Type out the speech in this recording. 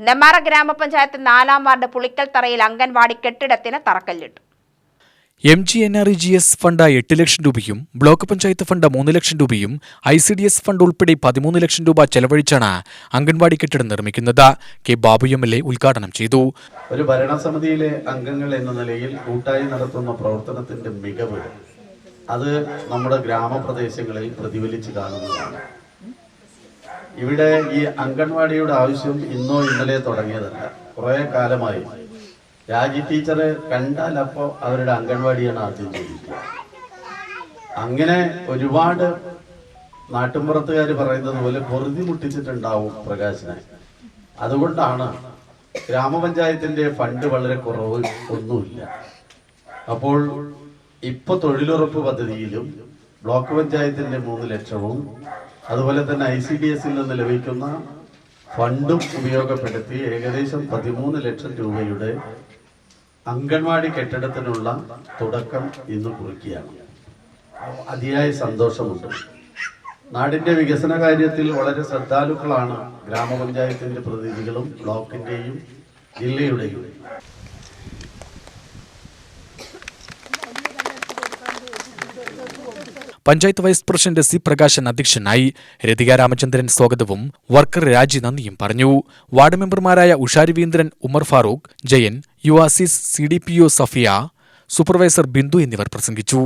നെന്മാറ ഗ്രാമപഞ്ചായത്ത് 4-ാം വാർഡ് പുളിക്കൽത്തറയിൽ അംഗൻവാടി കെട്ടിടത്തിന് തറക്കല്ലിട്ടു. MGNREGS ഫണ്ട് 8 ലക്ഷം രൂപയും ബ്ലോക്ക് പഞ്ചായത്ത് ഫണ്ട് 3 ലക്ഷം രൂപയും ICDS ഫണ്ട് ഉൾപ്പെടെ 13 ലക്ഷം രൂപ ചെലവഴിച്ചാണ് അംഗൻവാടി കെട്ടിടം നിർമ്മിക്കുന്നത്. കെ ബാബു MLA ഉദ്ഘാടനം ചെയ്തു. ഒരു ഭരണസമിതിയിലെ അംഗങ്ങൾ എന്ന നിലയിൽ കൂട്ടായി നടത്തുന്ന പ്രവർത്തനത്തിന്റെ മികവ് അത് നമ്മുടെ ഗ്രാമപ്രദേശങ്ങളിൽ പ്രതിഫലിച്ച് കാണുന്നതാണ്. ഇവിടെ ഈ അംഗൻവാടിയുടെ ആവശ്യം ഇന്നോ ഇന്നലെ തുടങ്ങിയതല്ല, കുറേ കാലമായി. രാജി ടീച്ചറെ കണ്ടാൽ അപ്പോൾ അവരുടെ അംഗൻവാടിയാണ് ആദ്യം ചോദിക്കുക. അങ്ങനെ ഒരുപാട് നാട്ടുമ്പുറത്തുകാർ പറയുന്നത് പോലെ പൊറുതി മുട്ടിച്ചിട്ടുണ്ടാവും പ്രകാശനെ. അതുകൊണ്ടാണ് ഗ്രാമപഞ്ചായത്തിന്റെ ഫണ്ട് വളരെ കുറവ് ഒന്നുമില്ല. അപ്പോൾ ഇപ്പൊ തൊഴിലുറപ്പ് പദ്ധതിയിലും ബ്ലോക്ക് പഞ്ചായത്തിന്റെ 3 ലക്ഷവും അതുപോലെ തന്നെ ICDSൽ നിന്ന് ലഭിക്കുന്ന ഫണ്ടും ഉപയോഗപ്പെടുത്തി ഏകദേശം 13 ലക്ഷം രൂപയുടെ അംഗൻവാടി കെട്ടിടത്തിനുള്ള തുടക്കം ഇന്ന് കുറിക്കുകയാണ്. അതിയായ സന്തോഷമുണ്ട്. നാടിന്റെ വികസന കാര്യത്തിൽ വളരെ ശ്രദ്ധാലുക്കളാണ് ഗ്രാമപഞ്ചായത്തിന്റെ പ്രതിനിധികളും ബ്ലോക്കിന്റെയും ജില്ലയുടെയും. Panchayat vice president C. Prakashan അധ്യക്ഷനായി. രതിക രാമചന്ദ്രൻ സ്വാഗതവും വർക്കർ രാജി നന്ദിയും പറഞ്ഞു. വാർഡ് മെമ്പർമാരായ ഉഷാ രവീന്ദ്രൻ, ഉമർ ഫാറൂഖ്, ജയൻ, യുവാസിസ്, CDPO സഫിയ, സൂപ്പർവൈസർ ബിന്ദു എന്നിവർ പ്രസംഗിച്ചു.